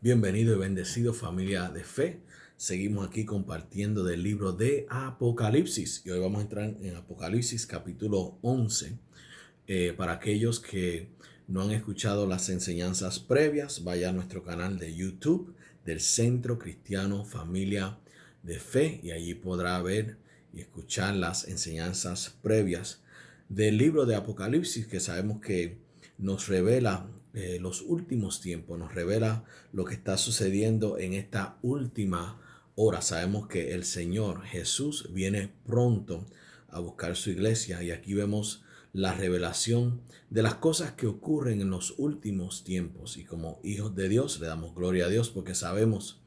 Bienvenido y bendecido familia de fe. Seguimos aquí compartiendo del libro de Apocalipsis y hoy vamos a entrar en Apocalipsis capítulo 11. Para aquellos que no han escuchado las enseñanzas previas, vaya a nuestro canal de YouTube del Centro Cristiano Familia de Fe y allí podrá ver y escuchar las enseñanzas previas del libro de Apocalipsis, que sabemos que nos revela los últimos tiempos, nos revela lo que está sucediendo en esta última hora. Sabemos que el Señor Jesús viene pronto a buscar su iglesia y aquí vemos la revelación de las cosas que ocurren en los últimos tiempos, y como hijos de Dios le damos gloria a Dios porque sabemos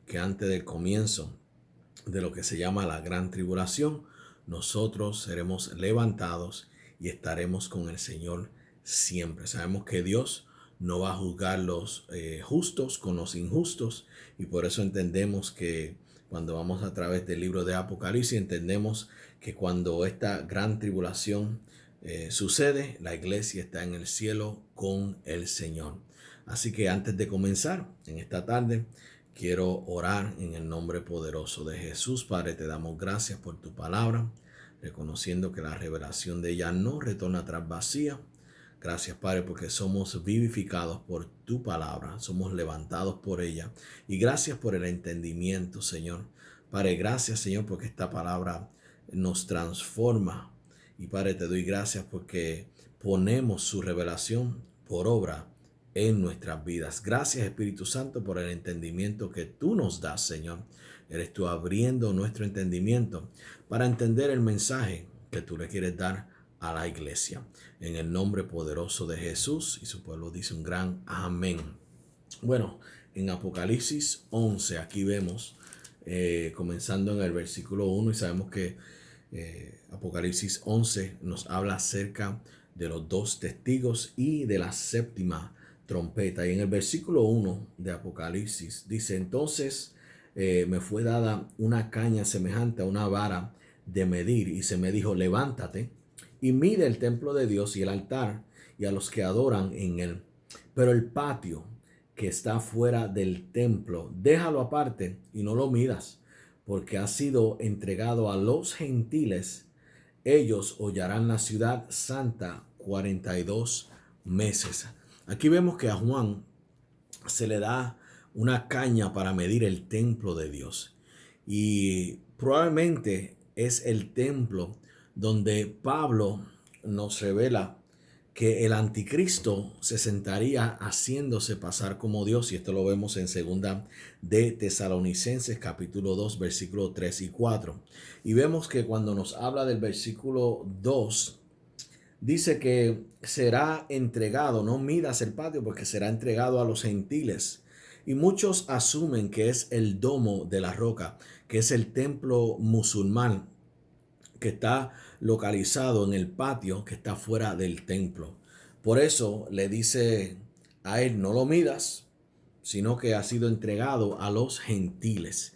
que antes del comienzo de lo que se llama la gran tribulación, nosotros seremos levantados y estaremos con el Señor siempre. Sabemos que Dios no va a juzgar los justos con los injustos, y por eso entendemos que cuando vamos a través del libro de Apocalipsis, entendemos que cuando esta gran tribulación sucede, la iglesia está en el cielo con el Señor. Así que antes de comenzar en esta tarde, quiero orar en el nombre poderoso de Jesús. Padre, te damos gracias por tu palabra, reconociendo que la revelación de ella no retorna atrás vacía. Gracias, Padre, porque somos vivificados por tu palabra, somos levantados por ella. Y gracias por el entendimiento, Señor. Padre, gracias, Señor, porque esta palabra nos transforma. Y Padre, te doy gracias porque ponemos su revelación por obra en nuestras vidas. Gracias, Espíritu Santo, por el entendimiento que tú nos das, Señor. Eres tú abriendo nuestro entendimiento para entender el mensaje que tú le quieres dar a la iglesia. En el nombre poderoso de Jesús, y su pueblo dice un gran amén. Bueno, en Apocalipsis 11, aquí vemos, comenzando en el versículo 1, y sabemos que Apocalipsis 11 nos habla acerca de los dos testigos y de la séptima trompeta. Y en el versículo 1 de Apocalipsis dice: entonces me fue dada una caña semejante a una vara de medir, y se me dijo: levántate y mide el templo de Dios y el altar y a los que adoran en él. Pero el patio que está fuera del templo, déjalo aparte y no lo midas, porque ha sido entregado a los gentiles. Ellos hollarán la ciudad santa 42 meses. Aquí vemos que a Juan se le da una caña para medir el templo de Dios. Y probablemente es el templo donde Pablo nos revela que el anticristo se sentaría haciéndose pasar como Dios, y esto lo vemos en segunda de Tesalonicenses capítulo 2 versículo 3 y 4. Y vemos que cuando nos habla del versículo 2, dice que será entregado, no midas el patio, porque será entregado a los gentiles. Y muchos asumen que es el domo de la roca, que es el templo musulmán que está localizado en el patio que está fuera del templo. Por eso le dice a él: no lo midas, sino que ha sido entregado a los gentiles.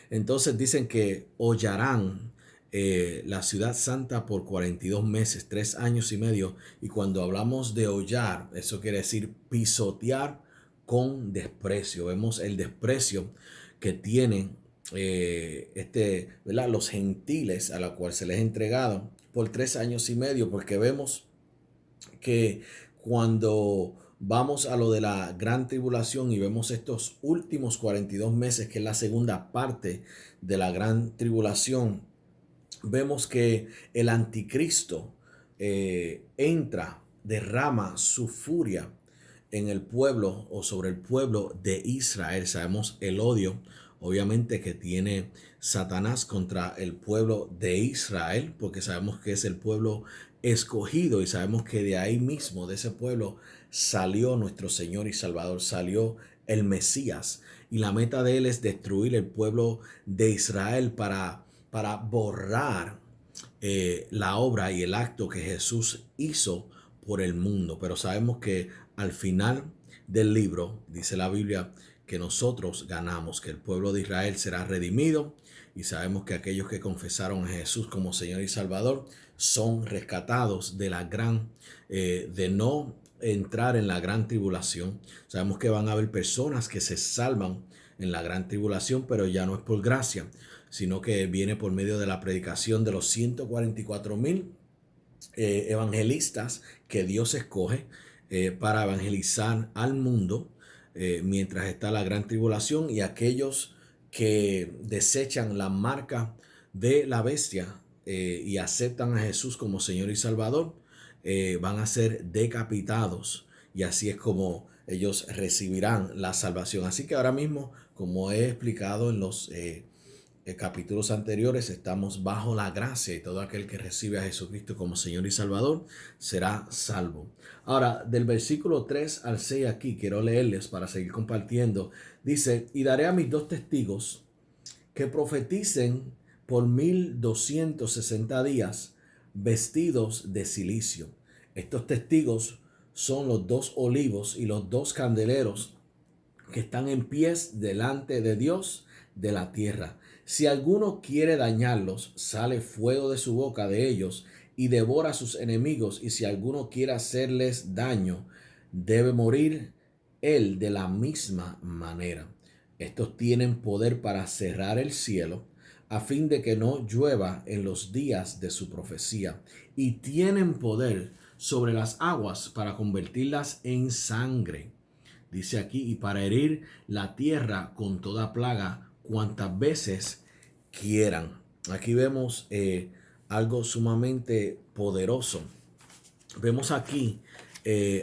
Entonces dicen que hollarán la ciudad santa por 42 meses, 3 años y medio. Y cuando hablamos de hollar, eso quiere decir pisotear con desprecio. Vemos el desprecio que tienen ¿verdad?, los gentiles, a la cual se les ha entregado por 3 años y medio, porque vemos que cuando vamos a lo de la gran tribulación y vemos estos últimos 42 meses, que es la segunda parte de la gran tribulación, vemos que el anticristo entra, derrama su furia en el pueblo o sobre el pueblo de Israel. Sabemos el odio, obviamente, que tiene Satanás contra el pueblo de Israel, porque sabemos que es el pueblo escogido y sabemos que de ahí mismo, de ese pueblo, salió nuestro Señor y Salvador, salió el Mesías. Y la meta de él es destruir el pueblo de Israel para borrar la obra y el acto que Jesús hizo por el mundo. Pero sabemos que al final del libro dice la Biblia que nosotros ganamos, que el pueblo de Israel será redimido, y sabemos que aquellos que confesaron a Jesús como Señor y Salvador son rescatados de la gran, de no entrar en la gran tribulación. Sabemos que van a haber personas que se salvan en la gran tribulación, pero ya no es por gracia, sino que viene por medio de la predicación de los 144,000 evangelistas que Dios escoge para evangelizar al mundo mientras está la gran tribulación, y aquellos que desechan la marca de la bestia y aceptan a Jesús como Señor y Salvador van a ser decapitados, y así es como ellos recibirán la salvación. Así que ahora mismo, como he explicado en los capítulos anteriores, estamos bajo la gracia, y todo aquel que recibe a Jesucristo como Señor y Salvador será salvo. Ahora, del versículo 3 al 6 aquí, quiero leerles para seguir compartiendo. Dice: y daré a mis 2 testigos que profeticen por 1260 días, vestidos de cilicio. Estos testigos son los 2 olivos y los 2 candeleros que están en pies delante de Dios de la tierra. Si alguno quiere dañarlos, sale fuego de su boca de ellos y devora a sus enemigos. Y si alguno quiere hacerles daño, debe morir él de la misma manera. Estos tienen poder para cerrar el cielo, a fin de que no llueva en los días de su profecía, y tienen poder sobre las aguas para convertirlas en sangre. Dice aquí: y para herir la tierra con toda plaga cuantas veces quieran. Aquí vemos algo sumamente poderoso. Vemos aquí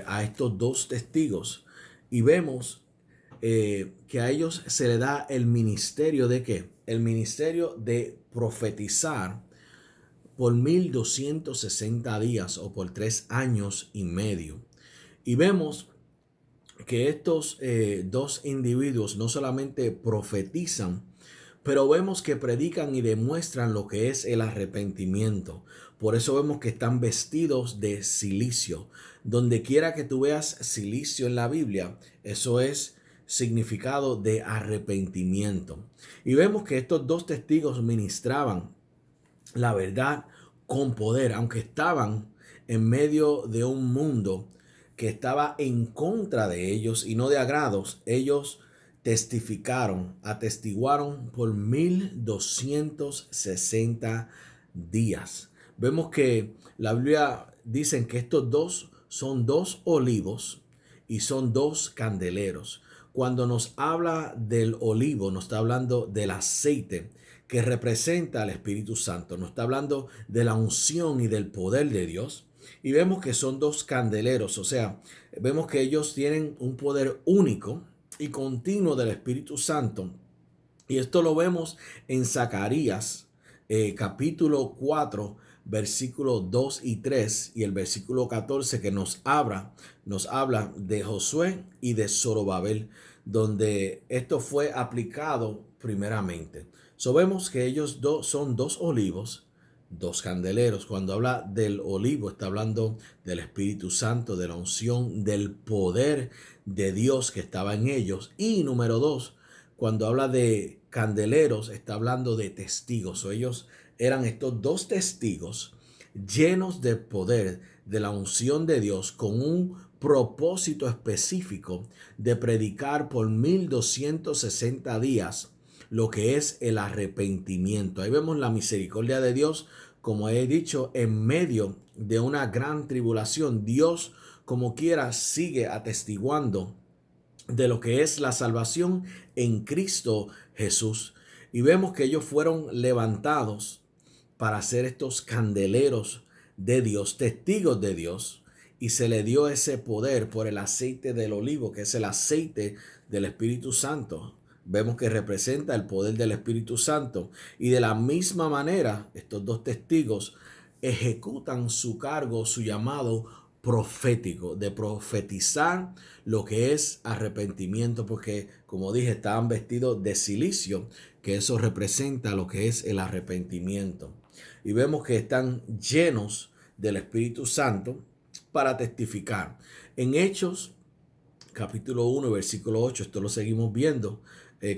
a estos 2 testigos, y vemos que a ellos se le da el ministerio de ¿qué? El ministerio de profetizar por 1260 días o por 3 años y medio. Y vemos que estos 2 individuos no solamente profetizan, pero vemos que predican y demuestran lo que es el arrepentimiento. Por eso vemos que están vestidos de cilicio. Donde quiera que tú veas cilicio en la Biblia, eso es significado de arrepentimiento. Y vemos que estos 2 testigos ministraban la verdad con poder, aunque estaban en medio de un mundo que estaba en contra de ellos y no de agrados. Ellos testificaron, atestiguaron por 1260 días. Vemos que la Biblia dice que estos 2 son 2 olivos y son 2 candeleros. Cuando nos habla del olivo, nos está hablando del aceite que representa al Espíritu Santo. Nos está hablando de la unción y del poder de Dios. Y vemos que son 2 candeleros, o sea, vemos que ellos tienen un poder único y continuo del Espíritu Santo. Y esto lo vemos en Zacarías capítulo 4, versículos 2 y 3, y el versículo 14, que nos habla de Josué y de Zorobabel, donde esto fue aplicado primeramente. Vemos que ellos son 2 olivos, 2 candeleros. Cuando habla del olivo, está hablando del Espíritu Santo, de la unción, del poder de Dios que estaba en ellos. Y número 2, cuando habla de candeleros, está hablando de testigos. Ellos eran estos 2 testigos llenos de poder, de la unción de Dios, con un propósito específico de predicar por 1260 días lo que es el arrepentimiento. Ahí vemos la misericordia de Dios, como he dicho, en medio de una gran tribulación. Dios, como quiera, sigue atestiguando de lo que es la salvación en Cristo Jesús. Y vemos que ellos fueron levantados para ser estos candeleros de Dios, testigos de Dios, y se le dio ese poder por el aceite del olivo, que es el aceite del Espíritu Santo. Vemos que representa el poder del Espíritu Santo, y de la misma manera estos 2 testigos ejecutan su cargo, su llamado profético, de profetizar lo que es arrepentimiento, porque como dije, estaban vestidos de cilicio, que eso representa lo que es el arrepentimiento. Y vemos que están llenos del Espíritu Santo para testificar. En Hechos capítulo 1, versículo 8, esto lo seguimos viendo.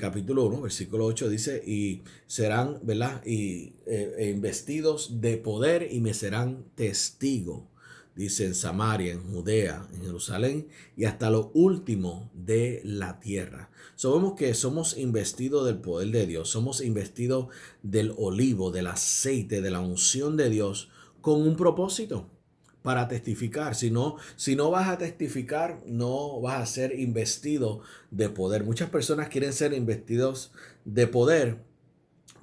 Capítulo 1, versículo 8 dice: y serán, ¿verdad? Y investidos de poder, y me serán testigo. dice en Samaria, en Judea, en Jerusalén y hasta lo último de la tierra. Sabemos que somos investidos del poder de Dios, somos investidos del olivo, del aceite, de la unción de Dios con un propósito para testificar. Si no vas a testificar, no vas a ser investido de poder. Muchas personas quieren ser investidos de poder,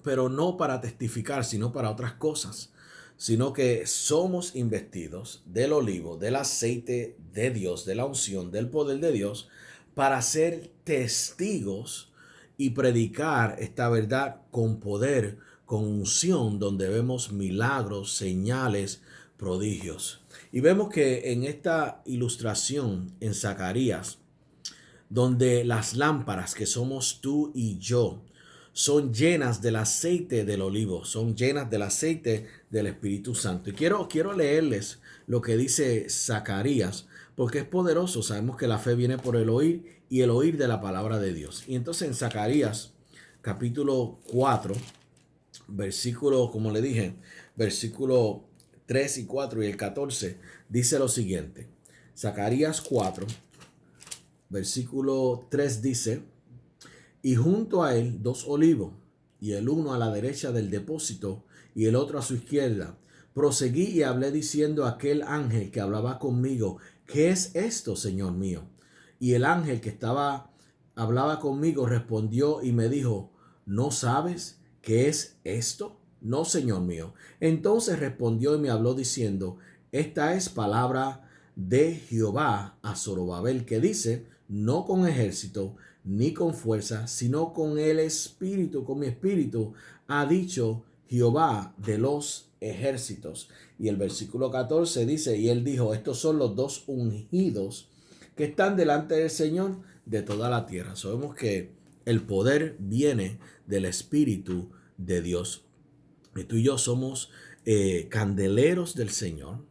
pero no para testificar, sino para otras cosas. Sino que somos investidos del olivo, del aceite de Dios, de la unción, del poder de Dios, para ser testigos y predicar esta verdad con poder, con unción, donde vemos milagros, señales, prodigios. Y vemos que en esta ilustración en Zacarías, donde las lámparas que somos tú y yo, son llenas del aceite del olivo, son llenas del aceite del Espíritu Santo. Y quiero leerles lo que dice Zacarías, porque es poderoso. Sabemos que la fe viene por el oír y el oír de la palabra de Dios. Y entonces en Zacarías capítulo 4, versículo, como le dije, versículo 3 y 4 y el 14, dice lo siguiente. Zacarías 4, versículo 3 dice: y junto a él 2 olivos, y el uno a la derecha del depósito y el otro a su izquierda. Proseguí y hablé diciendo a aquel ángel que hablaba conmigo: ¿qué es esto, Señor mío? Y el ángel que hablaba conmigo respondió y me dijo: ¿no sabes qué es esto? No, Señor mío. Entonces respondió y me habló diciendo: esta es palabra de Jehová a Zorobabel, que dice: no con ejército ni con fuerza, sino con el espíritu, con mi espíritu, ha dicho Jehová de los ejércitos. Y el versículo 14 dice: y él dijo: estos son los 2 ungidos que están delante del Señor de toda la tierra. Sabemos que el poder viene del Espíritu de Dios. Y tú y yo somos candeleros del Señor,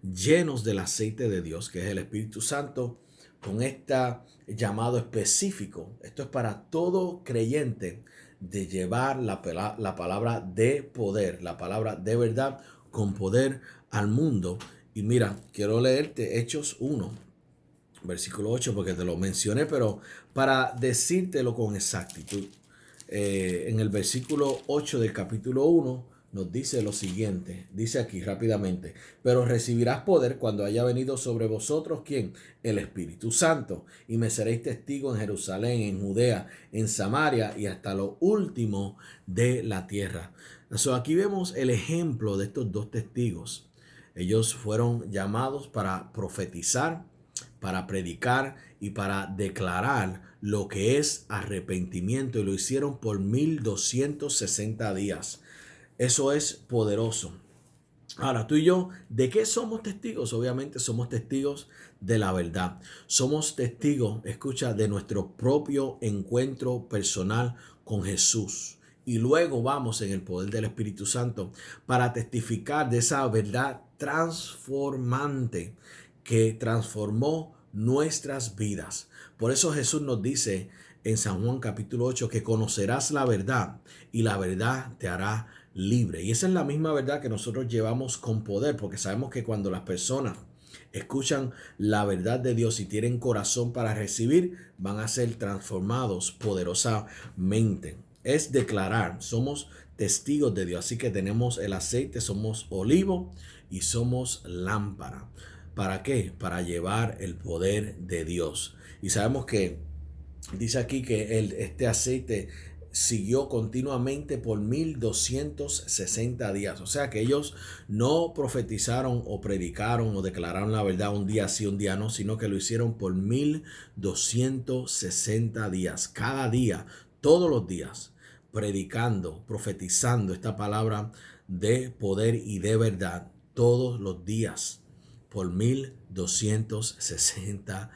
llenos del aceite de Dios, que es el Espíritu Santo, con este llamado específico. Esto es para todo creyente, de llevar la palabra de poder, la palabra de verdad con poder al mundo. Y mira, quiero leerte Hechos 1, versículo 8, porque te lo mencioné, pero para decírtelo con exactitud. En el versículo 8 del capítulo 1 nos dice lo siguiente, dice aquí rápidamente: pero recibirás poder cuando haya venido sobre vosotros, ¿quién? El Espíritu Santo, y me seréis testigos en Jerusalén, en Judea, en Samaria y hasta lo último de la tierra. Aquí vemos el ejemplo de estos 2 testigos. Ellos fueron llamados para profetizar, para predicar y para declarar lo que es arrepentimiento, y lo hicieron por 1260 días. Eso es poderoso. Ahora, tú y yo, ¿de qué somos testigos? Obviamente somos testigos de la verdad. Somos testigos, escucha, de nuestro propio encuentro personal con Jesús. Y luego vamos en el poder del Espíritu Santo para testificar de esa verdad transformante que transformó nuestras vidas. Por eso Jesús nos dice en San Juan capítulo 8 que conocerás la verdad y la verdad te hará libre. Y esa es la misma verdad que nosotros llevamos con poder, porque sabemos que cuando las personas escuchan la verdad de Dios y tienen corazón para recibir, van a ser transformados poderosamente. Es declarar, somos testigos de Dios. Así que tenemos el aceite, somos olivo y somos lámpara. ¿Para qué? Para llevar el poder de Dios. Y sabemos que dice aquí que este aceite siguió continuamente por 1260 días. O sea que ellos no profetizaron o predicaron o declararon la verdad un día sí, un día no, sino que lo hicieron por 1260 días. Cada día, todos los días, predicando, profetizando esta palabra de poder y de verdad, todos los días, por 1260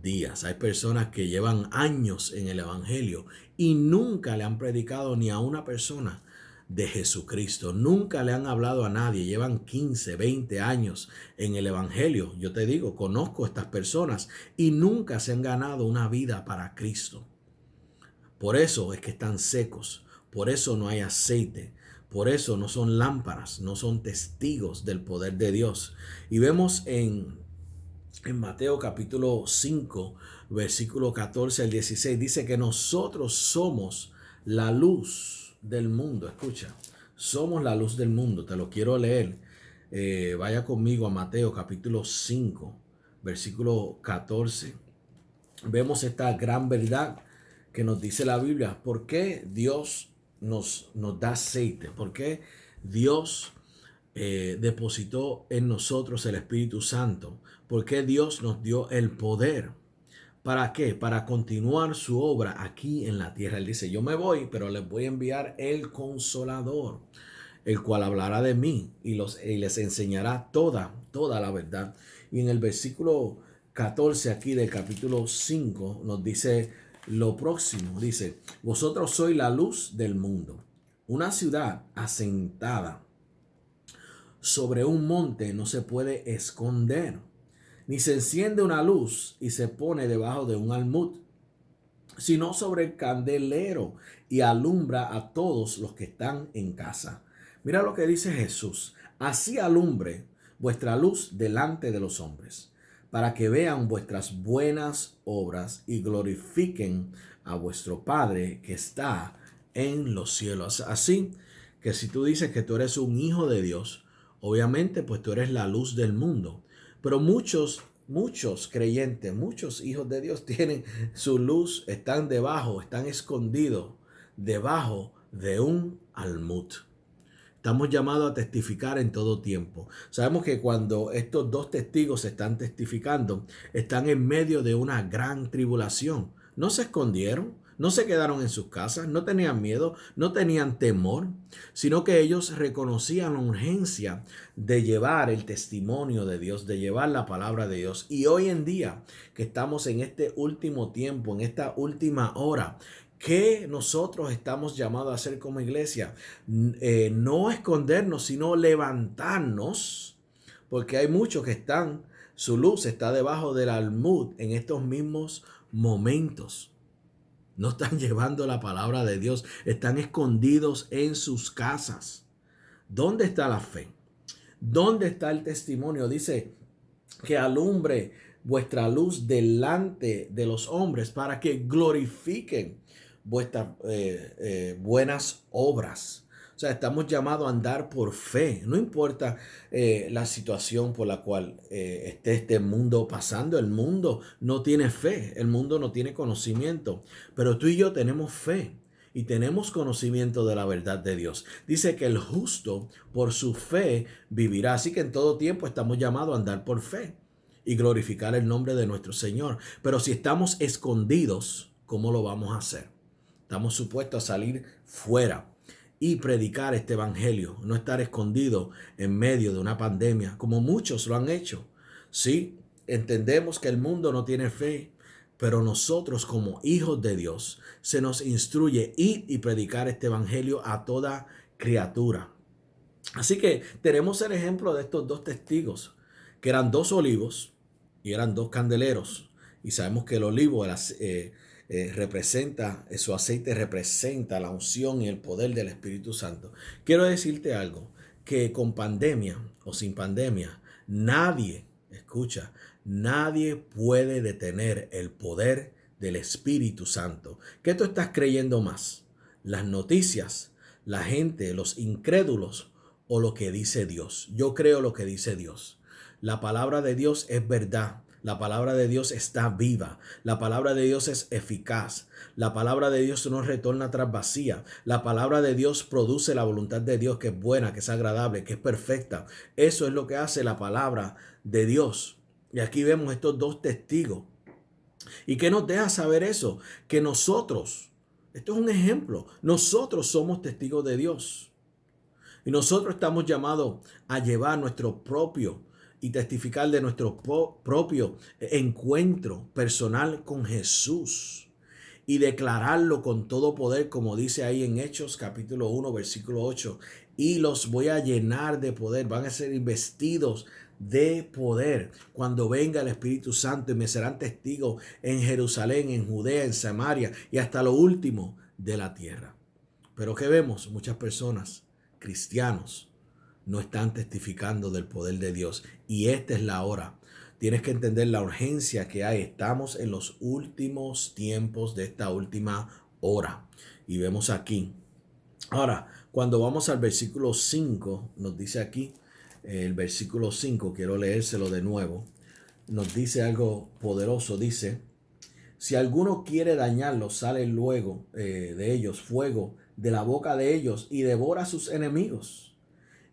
días. Hay personas que llevan años en el Evangelio y nunca le han predicado ni a una persona de Jesucristo. Nunca le han hablado a nadie. Llevan 15, 20 años en el Evangelio. Yo te digo, conozco a estas personas y nunca se han ganado una vida para Cristo. Por eso es que están secos. Por eso no hay aceite. Por eso no son lámparas, no son testigos del poder de Dios. Y vemos en Mateo capítulo 5, versículo 14 al 16, dice que nosotros somos la luz del mundo. Escucha, somos la luz del mundo. Te lo quiero leer. Vaya conmigo a Mateo capítulo 5, versículo 14. Vemos esta gran verdad que nos dice la Biblia. ¿Por qué Dios nos da aceite? ¿Por qué Dios depositó en nosotros el Espíritu Santo? ¿Por qué Dios nos dio el poder? ¿Para qué? Para continuar su obra aquí en la tierra. Él dice, yo me voy, pero les voy a enviar el Consolador, el cual hablará de mí y les enseñará toda la verdad. Y en el versículo 14 aquí del capítulo 5 nos dice lo próximo. Dice, vosotros sois la luz del mundo. Una ciudad asentada sobre un monte no se puede esconder, ni se enciende una luz y se pone debajo de un almud, sino sobre el candelero y alumbra a todos los que están en casa. Mira lo que dice Jesús. Así alumbre vuestra luz delante de los hombres, para que vean vuestras buenas obras y glorifiquen a vuestro Padre que está en los cielos. Así que si tú dices que tú eres un hijo de Dios, obviamente pues tú eres la luz del mundo. Pero muchos creyentes, muchos hijos de Dios tienen su luz, están escondidos debajo de un almud. Estamos llamados a testificar en todo tiempo. Sabemos que cuando estos dos testigos están testificando, están en medio de una gran tribulación. No se escondieron, no se quedaron en sus casas, no tenían miedo, no tenían temor, sino que ellos reconocían la urgencia de llevar el testimonio de Dios, de llevar la palabra de Dios. Y hoy en día, que estamos en este último tiempo, en esta última hora, ¿qué nosotros estamos llamados a hacer como iglesia? No escondernos, sino levantarnos, porque hay muchos que su luz está debajo del almud en estos mismos momentos. No están llevando la palabra de Dios, están escondidos en sus casas. ¿Dónde está la fe? ¿Dónde está el testimonio? Dice que alumbre vuestra luz delante de los hombres para que glorifiquen vuestras buenas obras. O sea, estamos llamados a andar por fe. No importa la situación por la cual esté este mundo pasando. El mundo no tiene fe. El mundo no tiene conocimiento. Pero tú y yo tenemos fe. Y tenemos conocimiento de la verdad de Dios. Dice que el justo por su fe vivirá. Así que en todo tiempo estamos llamados a andar por fe y glorificar el nombre de nuestro Señor. Pero si estamos escondidos, ¿cómo lo vamos a hacer? Estamos supuestos a salir fuera y predicar este evangelio, no estar escondido en medio de una pandemia, como muchos lo han hecho. Sí, entendemos que el mundo no tiene fe, pero nosotros como hijos de Dios se nos instruye ir y predicar este evangelio a toda criatura. Así que tenemos el ejemplo de estos dos testigos, que eran dos olivos y eran dos candeleros. Y sabemos que el olivo su aceite representa la unción y el poder del Espíritu Santo. Quiero decirte algo, que con pandemia o sin pandemia, nadie puede detener el poder del Espíritu Santo. ¿Qué tú estás creyendo más? ¿Las noticias, la gente, los incrédulos o lo que dice Dios? Yo creo lo que dice Dios. La palabra de Dios es verdad. La palabra de Dios está viva. La palabra de Dios es eficaz. La palabra de Dios no retorna tras vacía. La palabra de Dios produce la voluntad de Dios, que es buena, que es agradable, que es perfecta. Eso es lo que hace la palabra de Dios. Y aquí vemos estos dos testigos. ¿Y qué nos deja saber eso? Que nosotros, esto es un ejemplo, nosotros somos testigos de Dios. Y nosotros estamos llamados a llevar nuestro propio y testificar de nuestro propio encuentro personal con Jesús y declararlo con todo poder, como dice ahí en Hechos capítulo 1, versículo 8. Y los voy a llenar de poder, van a ser investidos de poder cuando venga el Espíritu Santo, y me serán testigos en Jerusalén, en Judea, en Samaria y hasta lo último de la tierra. Pero ¿qué vemos? Muchas personas cristianos no están testificando del poder de Dios. Y esta es la hora. Tienes que entender la urgencia que hay. Estamos en los últimos tiempos de esta última hora. Y vemos aquí. Ahora, cuando vamos al versículo 5, nos dice aquí, el versículo 5, quiero leérselo de nuevo. Nos dice algo poderoso. Dice: si alguno quiere dañarlos, sale luego de ellos fuego de la boca de ellos y devora a sus enemigos.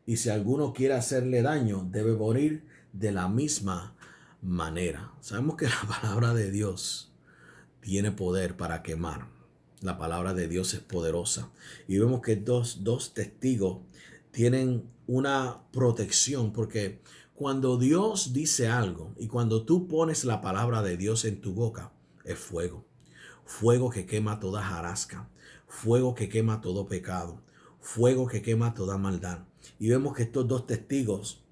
Y si alguno quiere hacerle daño, debe morir de la misma manera. Sabemos que la palabra de Dios tiene poder para quemar. La palabra de Dios es poderosa. Y vemos que dos testigos tienen una protección, porque cuando Dios dice algo y cuando tú pones la palabra de Dios en tu boca, es fuego. Fuego que quema toda jarasca. Fuego que quema todo pecado. Fuego que quema toda maldad. Y vemos que estos dos testigos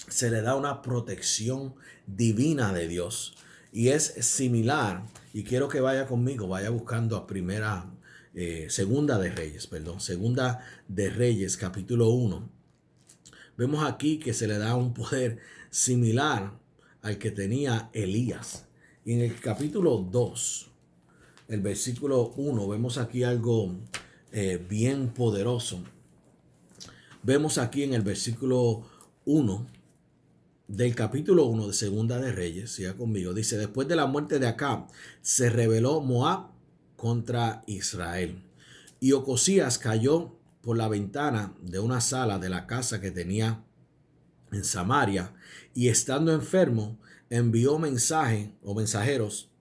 se le da una protección divina de Dios. Y es similar, y quiero que vaya conmigo, vaya buscando a Segunda de Reyes, capítulo 1. Vemos aquí que se le da un poder similar al que tenía Elías. Y en el capítulo 2, el versículo 1, vemos aquí algo bien poderoso. Vemos aquí en el versículo 1 del capítulo 1 de Segunda de Reyes, siga conmigo, dice: después de la muerte de Acab, se rebeló Moab contra Israel. Y Ocosías cayó por la ventana de una sala de la casa que tenía en Samaria, y estando enfermo, envió mensajeros,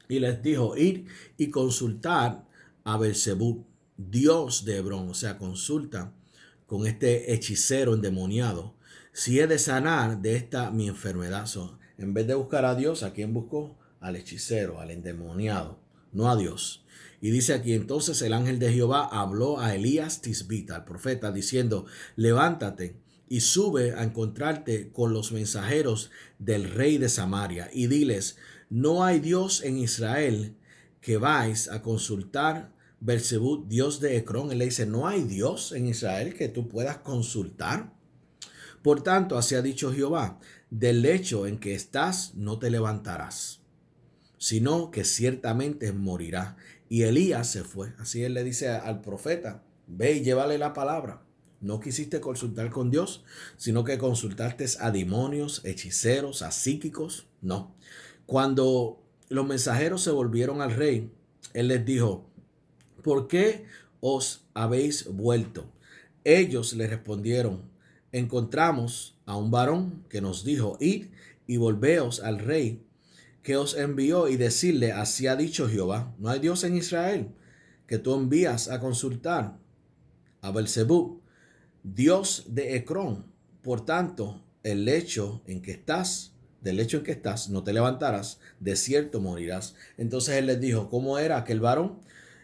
y les dijo: ir y consultar a Beelzebub, dios de Hebrón. O sea, consulta con este hechicero endemoniado si he de sanar de esta mi enfermedad. En vez de buscar a Dios, ¿a quién buscó? Al hechicero, al endemoniado, no a Dios. Y dice aquí: entonces el ángel de Jehová habló a Elías Tisbita, al profeta, diciendo: levántate y sube a encontrarte con los mensajeros del rey de Samaria, y diles: no hay Dios en Israel, que vais a consultar Beelzebub, dios de Ecrón. Él le dice: no hay Dios en Israel que tú puedas consultar. Por tanto, así ha dicho Jehová: del lecho en que estás no te levantarás, sino que ciertamente morirás. Y Elías se fue. Así él le dice al profeta: ve y llévale la palabra. No quisiste consultar con Dios, sino que consultaste a demonios, hechiceros, a psíquicos. No. Cuando los mensajeros se volvieron al rey, él les dijo: ¿por qué os habéis vuelto? Ellos le respondieron: encontramos a un varón que nos dijo: id y volveos al rey que os envió, y decirle: así ha dicho Jehová, no hay Dios en Israel, que tú envías a consultar a Beelzebub, dios de Ecrón. Por tanto, del lecho en que estás, no te levantarás, de cierto morirás. Entonces él les dijo: ¿cómo era aquel varón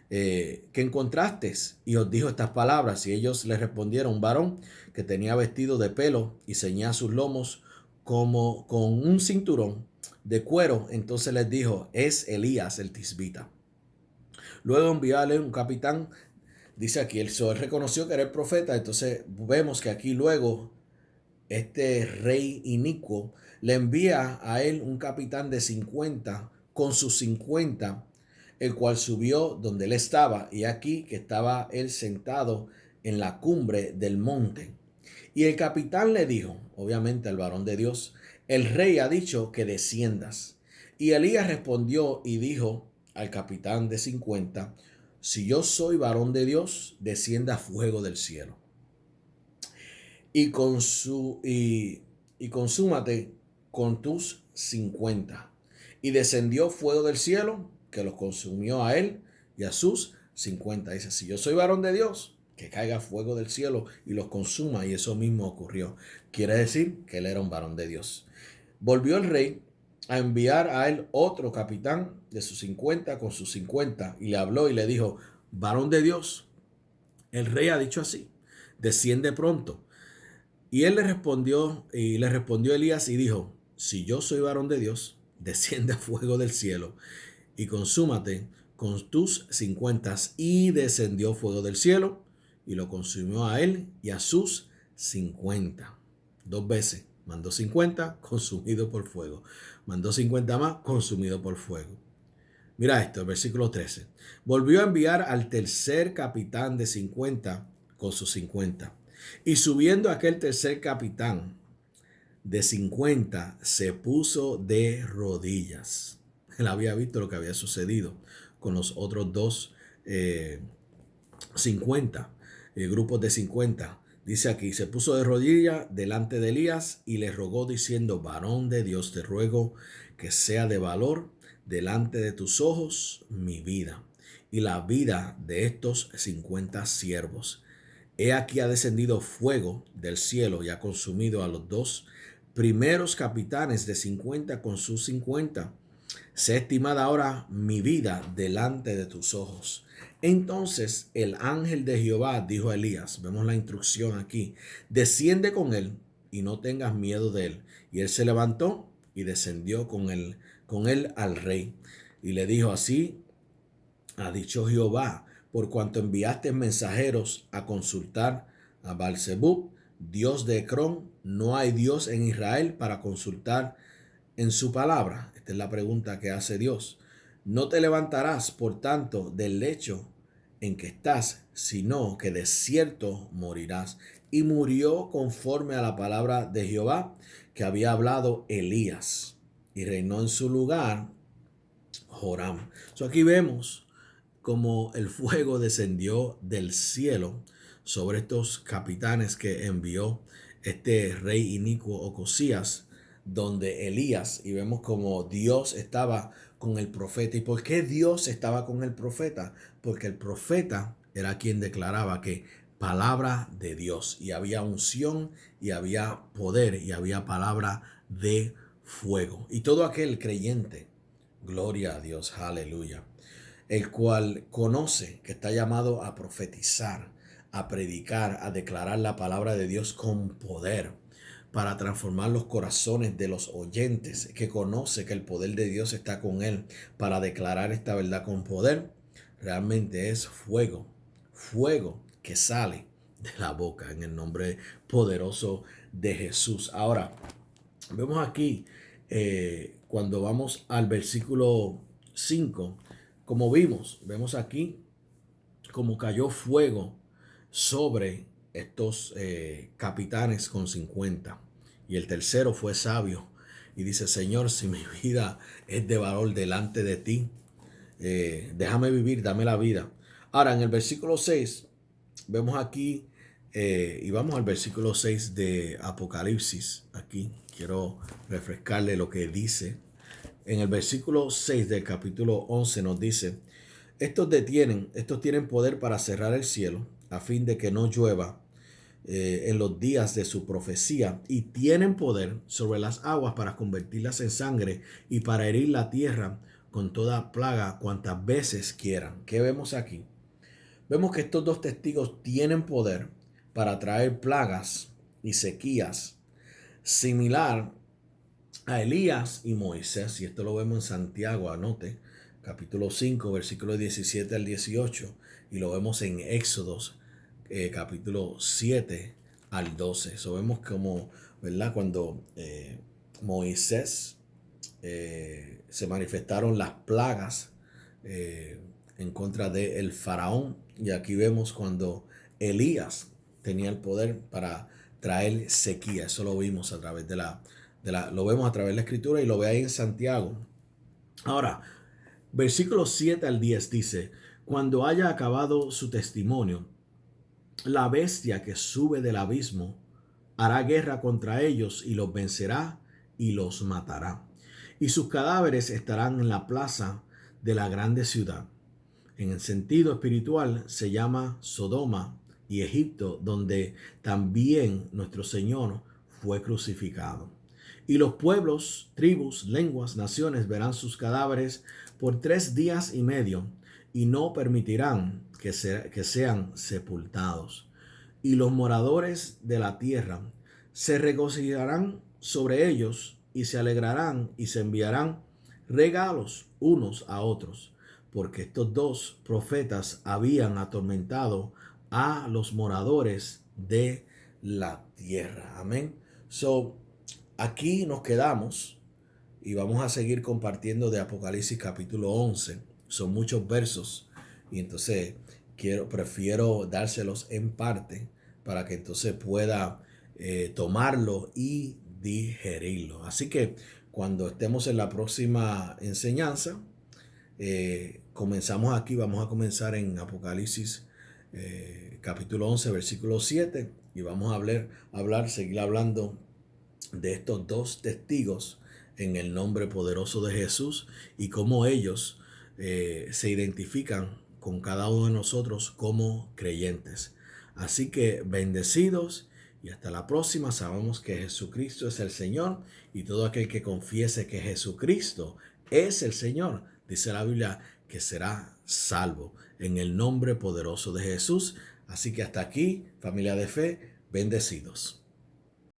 que encontraste? Y os dijo estas palabras. Y ellos le respondieron: un varón que tenía vestido de pelo y ceñía sus lomos como con un cinturón de cuero. Entonces les dijo: es Elías el Tisbita. Luego envió a él un capitán. Dice aquí, él reconoció que era el profeta. Entonces vemos que aquí luego este rey inicuo le envía a él un capitán de 50 con sus 50, el cual subió donde él estaba, y aquí que estaba él sentado en la cumbre del monte. Y el capitán le dijo, obviamente al varón de Dios: el rey ha dicho que desciendas. Y Elías respondió y dijo al capitán de 50: si yo soy varón de Dios, descienda fuego del cielo y consúmate con tus 50. Y descendió fuego del cielo que los consumió a él y a sus 50. Dice: si yo soy varón de Dios, que caiga fuego del cielo y los consuma. Y eso mismo ocurrió. Quiere decir que él era un varón de Dios. Volvió el rey a enviar a él otro capitán de sus 50 con sus 50, y le habló y le dijo: varón de Dios, el rey ha dicho así: desciende pronto. Y él le respondió Elías y dijo: si yo soy varón de Dios, desciende a fuego del cielo y consúmate con tus 50. Y descendió fuego del cielo y lo consumió a él y a sus 50. 2 veces. Mandó 50, consumido por fuego. Mandó 50 más, consumido por fuego. Mira esto, el versículo 13. Volvió a enviar al tercer capitán de 50 con sus 50. Y subiendo aquel tercer capitán de 50, se puso de rodillas. Él había visto lo que había sucedido con los otros dos 50, grupos de 50. Dice aquí, se puso de rodillas delante de Elías y le rogó diciendo, varón de Dios, te ruego que sea de valor delante de tus ojos mi vida y la vida de estos 50 siervos. He aquí ha descendido fuego del cielo y ha consumido a los dos primeros capitanes de 50 con sus 50. Sé estimada ahora mi vida delante de tus ojos. Entonces el ángel de Jehová dijo a Elías, vemos la instrucción aquí, desciende con él y no tengas miedo de él. Y él se levantó y descendió con él al rey. Y le dijo, así ha dicho Jehová, por cuanto enviaste mensajeros a consultar a Baal-zebub, dios de Ecrón, no hay Dios en Israel para consultar en su palabra. Esta es la pregunta que hace Dios. No te levantarás, por tanto, del lecho en que estás, sino que de cierto morirás. Y murió conforme a la palabra de Jehová que había hablado Elías. Y reinó en su lugar Joram. Aquí vemos como el fuego descendió del cielo sobre estos capitanes que envió este rey inicuo Ocosías, donde Elías, y vemos como Dios estaba con el profeta. ¿Y por qué Dios estaba con el profeta? Porque el profeta era quien declaraba que palabra de Dios, y había unción y había poder y había palabra de fuego. Y todo aquel creyente, gloria a Dios, aleluya, el cual conoce que está llamado a profetizar, a predicar, a declarar la palabra de Dios con poder para transformar los corazones de los oyentes, que conoce que el poder de Dios está con él para declarar esta verdad con poder, realmente es fuego, fuego que sale de la boca en el nombre poderoso de Jesús. Ahora, vemos aquí, cuando vamos al versículo 5, como vemos aquí como cayó fuego sobre estos capitanes con 50. Y el tercero fue sabio y dice, Señor, si mi vida es de valor delante de ti, déjame vivir, dame la vida. Ahora, en el versículo 6, vemos aquí, y vamos al versículo 6 de Apocalipsis. Aquí quiero refrescarle lo que dice. En el versículo 6 del capítulo 11 nos dice, estos tienen poder para cerrar el cielo a fin de que no llueva en los días de su profecía, y tienen poder sobre las aguas para convertirlas en sangre y para herir la tierra con toda plaga cuantas veces quieran. ¿Qué vemos aquí? Vemos que estos dos testigos tienen poder para traer plagas y sequías, similar a Elías y Moisés, y esto lo vemos en Santiago, anote, capítulo 5, versículos 17 al 18, y lo vemos en Éxodos, capítulo 7 al 12. Eso vemos como, ¿verdad? Cuando Moisés se manifestaron las plagas en contra del faraón, y aquí vemos cuando Elías tenía el poder para traer sequía. Eso lo vimos a través lo vemos a través de la escritura, y lo ve ahí en Santiago. Ahora, versículos 7 al 10 dice, cuando haya acabado su testimonio, la bestia que sube del abismo hará guerra contra ellos y los vencerá y los matará. Y sus cadáveres estarán en la plaza de la grande ciudad. En el sentido espiritual se llama Sodoma y Egipto, donde también nuestro Señor fue crucificado. Y los pueblos, tribus, lenguas, naciones verán sus cadáveres por 3 días y medio y no permitirán que sean sepultados. Y los moradores de la tierra se regocijarán sobre ellos y se alegrarán y se enviarán regalos unos a otros, porque estos dos profetas habían atormentado a los moradores de la tierra. Amén. So, aquí nos quedamos y vamos a seguir compartiendo de Apocalipsis capítulo 11. Son muchos versos y entonces prefiero dárselos en parte para que entonces pueda tomarlo y digerirlo. Así que cuando estemos en la próxima enseñanza, comenzamos aquí, vamos a comenzar en Apocalipsis capítulo 11, versículo 7 y vamos a seguir hablando de estos dos testigos en el nombre poderoso de Jesús y cómo ellos se identifican con cada uno de nosotros como creyentes. Así que bendecidos y hasta la próxima. Sabemos que Jesucristo es el Señor y todo aquel que confiese que Jesucristo es el Señor, dice la Biblia, que será salvo en el nombre poderoso de Jesús. Así que hasta aquí, familia de fe, bendecidos.